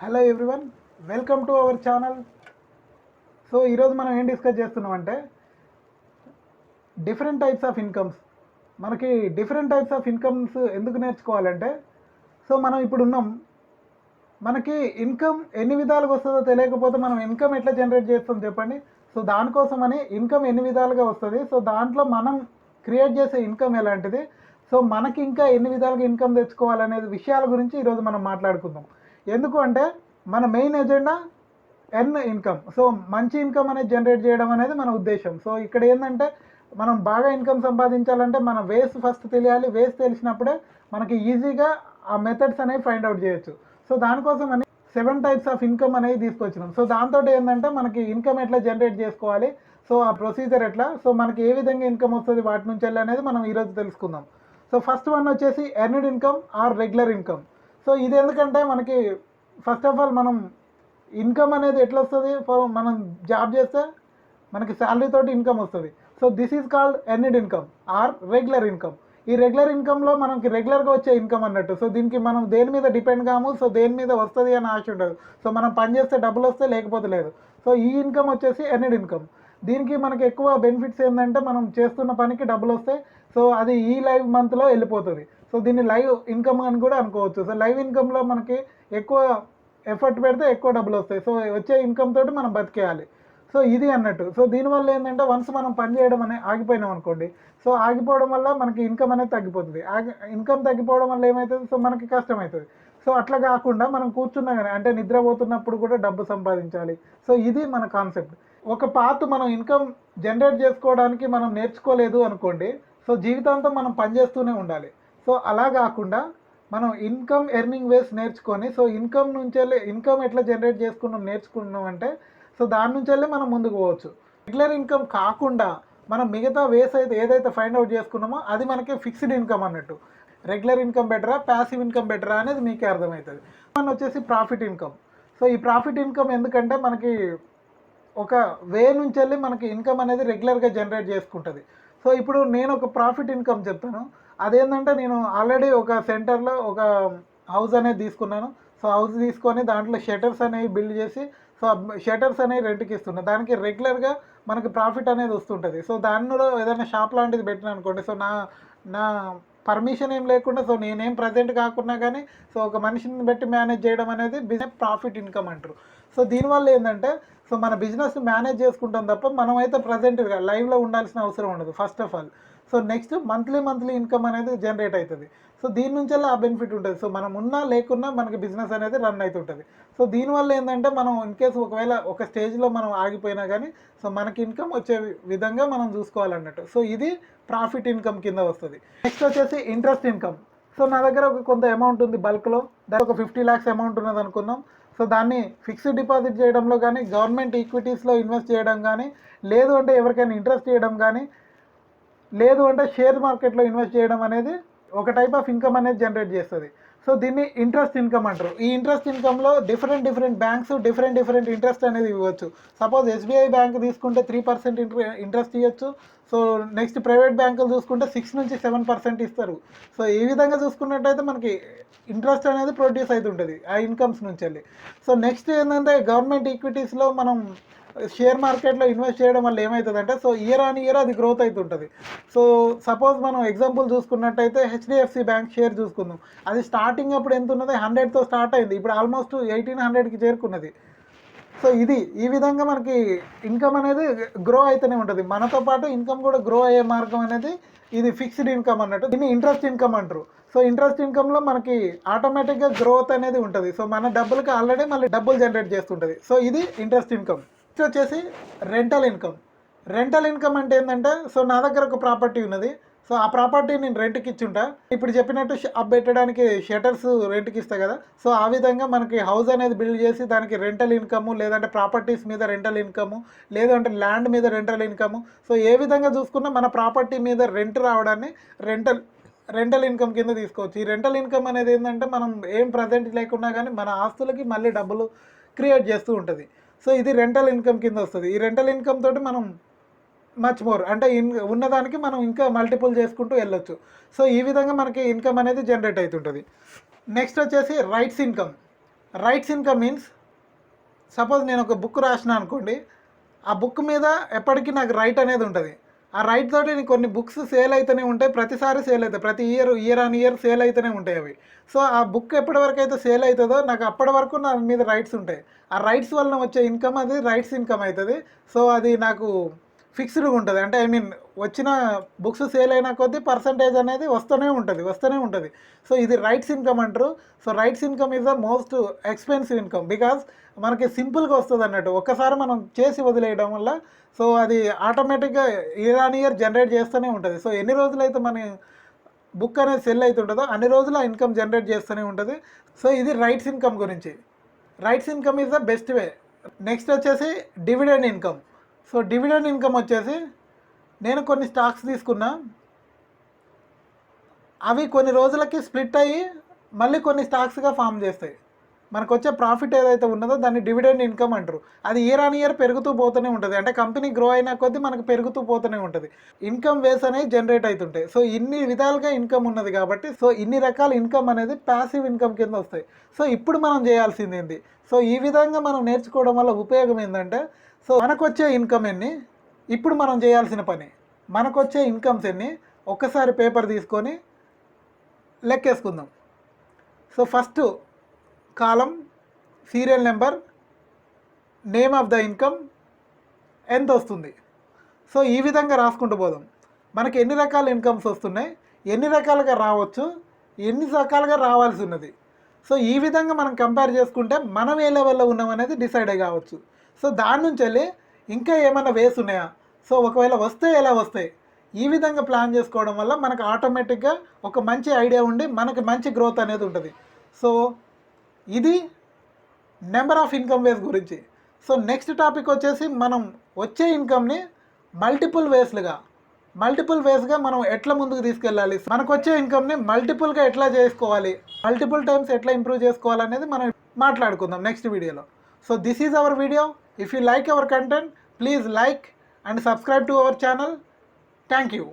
Hello everyone, welcome to our channel. So ఈరోజు మనం ఏం డిస్కస్ చేస్తున్నామంటే డిఫరెంట్ టైప్స్ ఆఫ్ ఇన్కమ్స్. మనకి డిఫరెంట్ టైప్స్ ఆఫ్ ఇన్కమ్స్ ఎందుకు నేర్చుకోవాలంటే, సో మనం ఇప్పుడు ఉన్నాం, మనకి ఇన్కమ్ ఎన్ని విధాలుగా వస్తుందో తెలియకపోతే మనం ఇన్కమ్ ఎట్లా జనరేట్ చేస్తాం చెప్పండి. సో దానికోసమని ఇన్కమ్ ఎన్ని విధాలుగా వస్తుంది, సో దాంట్లో మనం క్రియేట్ చేసే ఇన్కమ్ ఎలాంటిది, సో మనకి ఇంకా ఎన్ని విధాలుగా ఇన్కమ్ తెచ్చుకోవాలనేది విషయాల గురించి ఈరోజు మనం మాట్లాడుకుందాం. ఎందుకు అంటే మన main agenda earn income. So మంచి ఇన్కమ్ అనేది జనరేట్ చేయడం అనేది మన ఉద్దేశం. సో ఇక్కడ ఏంటంటే మనం బాగా ఇన్కమ్ సంపాదించాలంటే మన వేస్ ఫస్ట్ తెలియాలి. వేస్ తెలిసినప్పుడే మనకి ఈజీగా ఆ మెథడ్స్ అనేవి ఫైండ్ అవుట్ చేయొచ్చు. సో దానికోసం అని 7 టైప్స్ ఆఫ్ ఇన్కమ్ అనేది తీసుకొచ్చినాం. సో దాంతో ఏంటంటే మనకి ఇన్కమ్ ఎట్లా జనరేట్ చేసుకోవాలి, సో ఆ ప్రొసీజర్ ఎట్లా, సో మనకి ఏ విధంగా ఇన్కమ్ వస్తుంది వాటి నుంచి వెళ్ళి అనేది మనం ఈరోజు తెలుసుకుందాం. సో ఫస్ట్ వన్ వచ్చేసి earned income or regular income. So ఇది ఎందుకంటే మనకి ఫస్ట్ ఆఫ్ ఆల్ మనం ఇన్కమ్ అనేది ఎట్లా వస్తుంది, మనం జాబ్ చేస్తే మనకి శాలరీ తోటి ఇన్కమ్ వస్తుంది. So this is called earned income or regular income. ఈ రెగ్యులర్ ఇన్కమ్లో మనకి రెగ్యులర్గా వచ్చే ఇన్కమ్ అన్నట్టు. సో దీనికి మనం దేని మీద డిపెండ్ కాము, సో దేని మీద వస్తుంది అని ఆశ ఉండదు. సో మనం పని చేస్తే డబ్బులు వస్తే, లేకపోతే లేదు. సో ఈ ఇన్కమ్ వచ్చేసి ఎర్న్డ్ ఇన్కమ్. దీనికి మనకి ఎక్కువ బెనిఫిట్స్ ఏంటంటే మనం చేస్తున్న పనికి డబ్బులు వస్తాయి. సో అది ఈ లైవ్ మంత్లో వెళ్ళిపోతుంది. సో దీన్ని లైవ్ ఇన్కమ్ అని కూడా అనుకోవచ్చు. సో లైవ్ ఇన్కమ్లో మనకి ఎక్కువ ఎఫర్ట్ పెడితే ఎక్కువ డబ్బులు వస్తాయి. సో వచ్చే ఇన్కమ్ తోటి మనం బతికేయాలి. సో ఇది అన్నట్టు. సో దీనివల్ల ఏంటంటే వన్స్ మనం పని చేయడం అనేది ఆగిపోయినాం అనుకోండి, సో ఆగిపోవడం వల్ల మనకి ఇన్కమ్ అనేది తగ్గిపోతుంది. ఇన్కమ్ తగ్గిపోవడం వల్ల ఏమవుతుంది, సో మనకి కష్టం అవుతుంది. సో అట్లా కాకుండా మనం కూర్చున్నా కానీ, అంటే నిద్రపోతున్నప్పుడు కూడా డబ్బు సంపాదించాలి. సో ఇది మన కాన్సెప్ట్. ఒక పాత్ మనం ఇన్కమ్ జనరేట్ చేసుకోవడానికి మనం నేర్చుకోలేదు అనుకోండి, సో జీవితాంతం మనం పనిచేస్తూనే ఉండాలి. సో అలా కాకుండా మనం ఇన్కమ్ ఎర్నింగ్ వేస్ నేర్చుకొని, సో ఇన్కమ్ నుంచి ఇన్కమ్ ఎట్లా జనరేట్ నేర్చుకున్నాం అంటే, సో దాని నుంచి మనం ముందుకు పోవచ్చు. రెగ్యులర్ ఇన్కమ్ కాకుండా మనం మిగతా వేస్ అయితే ఏదైతే ఫైండ్ అవుట్ చేసుకున్నామో అది మనకి ఫిక్స్డ్ ఇన్కమ్ అన్నట్టు. రెగ్యులర్ ఇన్కమ్ బెటరా, ప్యాసివ్ ఇన్కమ్ బెటరా అనేది మీకే అర్థమవుతుంది. మన వచ్చేసి ప్రాఫిట్ ఇన్కమ్. సో ఈ ప్రాఫిట్ ఇన్కమ్ ఎందుకంటే మనకి ఒక వే నుంచి మనకి ఇన్కమ్ అనేది రెగ్యులర్గా జనరేట్ చేసుకుంటుంది. సో ఇప్పుడు నేను ఒక ప్రాఫిట్ ఇన్కమ్ చెప్తాను. అదేంటంటే నేను ఆల్రెడీ ఒక సెంటర్లో ఒక హౌస్ అనేది తీసుకున్నాను. సో హౌస్ తీసుకొని దాంట్లో షటర్స్ అనేవి బిల్డ్ చేసి, సో షటర్స్ అనేవి రెంట్కి ఇస్తున్నాను. దానికి రెగ్యులర్గా మనకి ప్రాఫిట్ అనేది వస్తుంటుంది. సో దానిలో ఏదైనా షాప్ లాంటిది పెట్టినా అనుకోండి, సో నా పర్మిషన్ ఏం లేకుండా, సో నేనేం ప్రజెంట్ కాకున్నా కానీ, సో ఒక మనిషిని బట్టి మేనేజ్ చేయడం అనేది బిజినెస్ ప్రాఫిట్ ఇన్కమ్ అంటారు. సో దీనివల్ల ఏంటంటే, సో మన బిజినెస్ మేనేజ్ చేసుకుంటాం తప్ప మనమైతే ప్రజెంట్గా లైవ్లో ఉండాల్సిన అవసరం ఉండదు first of all. So next monthly income అనేది జనరేట్ అవుతుంది. సో దీని నుంచి ఆ బెనిఫిట్ ఉంటుంది. సో మనం ఉన్నా లేకున్నా మనకి బిజినెస్ అనేది రన్ అవుతుంటుంది. సో దీనివల్ల ఏంటంటే మనం ఇన్ కేసు ఒకవేళ ఒక స్టేజ్లో మనం ఆగిపోయినా కానీ, సో మనకి ఇన్కమ్ వచ్చే విధంగా మనం చూసుకోవాలన్నట్టు. సో ఇది ప్రాఫిట్ ఇన్కమ్ కింద వస్తుంది. నెక్స్ట్ వచ్చేసి ఇంట్రెస్ట్ ఇన్కమ్. సో నా దగ్గర ఒక కొంత అమౌంట్ ఉంది బల్క్లో, దానికి ఒక 50 lakhs అమౌంట్ ఉన్నది అనుకుందాం. సో దాన్ని ఫిక్స్డ్ డిపాజిట్ చేయడంలో కానీ, గవర్నమెంట్ ఈక్విటీస్లో ఇన్వెస్ట్ చేయడం కానీ, లేదు అంటే ఎవరికైనా ఇంట్రెస్ట్ చేయడం కానీ, లేదు అంటే షేర్ మార్కెట్లో ఇన్వెస్ట్ చేయడం అనేది ఒక టైప్ ఆఫ్ ఇన్కమ్ అనేది జనరేట్ చేస్తుంది. సో దీన్ని ఇంట్రెస్ట్ ఇన్కమ్ అంటారు. ఈ ఇంట్రెస్ట్ ఇన్కమ్లో డిఫరెంట్ బ్యాంక్స్ డిఫరెంట్ ఇంట్రెస్ట్ అనేది ఇవ్వచ్చు. సపోజ్ ఎస్బీఐ బ్యాంక్ తీసుకుంటే 3% ఇంట్రెస్ట్ ఇవ్వచ్చు. సో నెక్స్ట్ ప్రైవేట్ బ్యాంకులు చూసుకుంటే 6 నుంచి 7% ఇస్తారు. సో ఈ విధంగా చూసుకున్నట్టయితే మనకి ఇంట్రెస్ట్ అనేది ప్రొడ్యూస్ అవుతుంటుంది ఆ ఇన్కమ్స్ నుంచి వెళ్ళి. సో నెక్స్ట్ ఏంటంటే గవర్నమెంట్ ఈక్విటీస్లో మనం షేర్ మార్కెట్లో ఇన్వెస్ట్ చేయడం వల్ల ఏమవుతుందంటే, సో ఇయర్ ఆన్ ఇయర్ అది గ్రోత్ అవుతుంటుంది. సో సపోజ్ మనం ఎగ్జాంపుల్ చూసుకున్నట్టయితే హెచ్డిఎఫ్సి బ్యాంక్ షేర్ చూసుకుందాం. అది స్టార్టింగ్ అప్పుడు ఎంత ఉన్నది, 100తో స్టార్ట్ అయింది, ఇప్పుడు ఆల్మోస్ట్ 1800కి చేరుకున్నది. సో ఈ విధంగా మనకి ఇన్కమ్ అనేది గ్రో అయితేనే ఉంటుంది. మనతో పాటు ఇన్కమ్ కూడా గ్రో అయ్యే మార్గం అనేది ఇది ఫిక్స్డ్ ఇన్కమ్ అన్నట్టు. దీన్ని ఇంట్రెస్ట్ ఇన్కమ్ అంటారు. సో ఇంట్రెస్ట్ ఇన్కమ్లో మనకి ఆటోమేటిక్గా గ్రోత్ అనేది ఉంటుంది. సో మన డబ్బులకి ఆల్రెడీ మళ్ళీ డబ్బులు జనరేట్ చేస్తుంటుంది. సో ఇది ఇంట్రెస్ట్ ఇన్కమ్. నెక్స్ట్ వచ్చేసి రెంటల్ ఇన్కమ్. రెంటల్ ఇన్కమ్ అంటే ఏంటంటే, సో నా దగ్గర ఒక ప్రాపర్టీ ఉన్నది. సో ఆ ప్రాపర్టీ నేను రెంట్కి ఇచ్చుంటా. ఇప్పుడు చెప్పినట్టు షాప్ పెట్టడానికి షటర్స్ రెంట్కి ఇస్తా కదా. సో ఆ విధంగా మనకి హౌస్ అనేది బిల్డ్ చేసి దానికి రెంటల్ ఇన్కము, లేదంటే ప్రాపర్టీస్ మీద రెంటల్ ఇన్కము, లేదంటే ల్యాండ్ మీద రెంటల్ ఇన్కము. సో ఏ విధంగా చూసుకున్నా మన ప్రాపర్టీ మీద రెంట్ రావడాన్ని రెంటల్ ఇన్కమ్ కింద తీసుకోవచ్చు. ఈ రెంటల్ ఇన్కమ్ అనేది ఏంటంటే మనం ఏం ప్రజెంట్ లేకున్నా కానీ మన ఆస్తులకి మళ్ళీ డబ్బులు క్రియేట్ చేస్తూ ఉంటుంది. సో ఇది రెంటల్ ఇన్కమ్ కింద వస్తుంది. ఈ రెంటల్ ఇన్కమ్ తోటి మనం మచ్ మోర్ అంటే ఉన్నదానికి మనం ఇంకా మల్టిపుల్ చేసుకుంటూ వెళ్ళొచ్చు. సో ఈ విధంగా మనకి ఇన్కమ్ అనేది జనరేట్ అవుతుంటుంది. నెక్స్ట్ వచ్చేసి rights income. Rights income means suppose నేను ఒక బుక్ రాసిన అనుకోండి, ఆ బుక్ మీద ఎప్పటికీ నాకు రైట్ అనేది ఉంటుంది. ఆ రైట్ తోటి నేను కొన్ని బుక్స్ సేల్ అయితేనే ఉంటాయి, ప్రతిసారి సేల్ అవుతాయి, ప్రతి ఇయర్ ఆన్ ఇయర్ సేల్ అయితేనే ఉంటాయి అవి. సో ఆ బుక్ ఎప్పటి వరకు అయితే సేల్ అవుతుందో నాకు అప్పటి వరకు నా మీద రైట్స్ ఉంటాయి. ఆ రైట్స్ వలన వచ్చే ఇన్కమ్ అది రైట్స్ ఇన్కమ్ అవుతుంది. సో అది నాకు ఫిక్స్డ్గా ఉంటుంది. అంటే ఐ మీన్ వచ్చిన బుక్స్ సేల్ అయిన కొద్దీ పర్సంటేజ్ అనేది వస్తూనే ఉంటుంది. సో ఇది రైట్స్ ఇన్కమ్ అంటారు. So rights income is the most expensive income, because మనకి సింపుల్గా వస్తుంది అన్నట్టు. ఒక్కసారి మనం చేసి వదిలేయడం వల్ల సో అది ఆటోమేటిక్గా ఇయర్ ఆన్ ఇయర్ జనరేట్ చేస్తూనే ఉంటుంది. సో ఎన్ని రోజులైతే మన బుక్ అనేది సెల్ అవుతుంటుందో అన్ని రోజులు ఆ ఇన్కమ్ జనరేట్ చేస్తూనే ఉంటుంది. సో ఇది రైట్స్ ఇన్కమ్ గురించి. Rights income is the best way. Next వచ్చేసి dividend income. So dividend income వచ్చేసి నేను కొన్ని స్టాక్స్ తీసుకున్నా, అవి కొన్ని రోజులకి స్ప్లిట్ అయ్యి మళ్ళీ కొన్ని స్టాక్స్గా ఫామ్ చేస్తాయి. మనకు వచ్చే ప్రాఫిట్ ఏదైతే ఉన్నదో దాన్ని డివిడెండ్ ఇన్కమ్ అంటారు. అది ఇయర్ ఆన్ ఇయర్ పెరుగుతూ పోతూనే ఉంటుంది. అంటే కంపెనీ గ్రో అయిన కొద్దీ మనకు పెరుగుతూ పోతూనే ఉంటుంది. ఇన్కమ్ వేస్ అనేవి జనరేట్ అవుతుంటాయి. సో ఇన్ని విధాలుగా ఇన్కమ్ ఉన్నది కాబట్టి సో ఇన్ని రకాల ఇన్కమ్ అనేది ప్యాసివ్ ఇన్కమ్ కింద వస్తాయి. సో ఇప్పుడు మనం చేయాల్సింది ఏంటి? సో ఈ విధంగా మనం నేర్చుకోవడం వల్ల ఉపయోగం ఏంటంటే, సో మనకు వచ్చే ఇన్కమ్ ఎన్ని, ఇప్పుడు మనం చేయాల్సిన పని, మనకు వచ్చే ఇన్కమ్స్ ఎన్ని ఒక్కసారి పేపర్ తీసుకొని లెక్కేసుకుందాం. So first column serial number, name of the income, ఎంత వస్తుంది. సో ఈ విధంగా రాసుకుంటూ పోదాం. మనకి ఎన్ని రకాల ఇన్కమ్స్ వస్తున్నాయి, ఎన్ని రకాలుగా రావచ్చు, ఎన్ని రకాలుగా రావాల్సి ఉన్నది. సో ఈ విధంగా మనం కంపేర్ చేసుకుంటే మనం ఏ లెవెల్లో ఉన్నామనేది డిసైడ్ కావచ్చు. సో దాని నుంచి వెళ్ళి ఇంకా ఏమైనా వేస్ ఉన్నాయా, సో ఒకవేళ వస్తే ఎలా వస్తాయి, ఈ విధంగా ప్లాన్ చేసుకోవడం వల్ల మనకు ఆటోమేటిక్గా ఒక మంచి ఐడియా ఉండి మనకి మంచి గ్రోత్ అనేది ఉంటుంది. సో ఇది నెంబర్ ఆఫ్ ఇన్కమ్ వేస్ గురించి. సో నెక్స్ట్ టాపిక్ వచ్చేసి మనం వచ్చే ఇన్కమ్ని మల్టిపుల్ వేస్గా మనం ఎట్లా ముందుకు తీసుకెళ్ళాలి, మనకు వచ్చే ఇన్కమ్ని మల్టిపుల్గా ఎట్లా చేసుకోవాలి, మల్టిపుల్ టైమ్స్ ఎట్లా ఇంప్రూవ్ చేసుకోవాలనేది మనం మాట్లాడుకుందాం నెక్స్ట్ వీడియోలో. So this is our video. If you like our content, please like and subscribe to our channel. Thank you.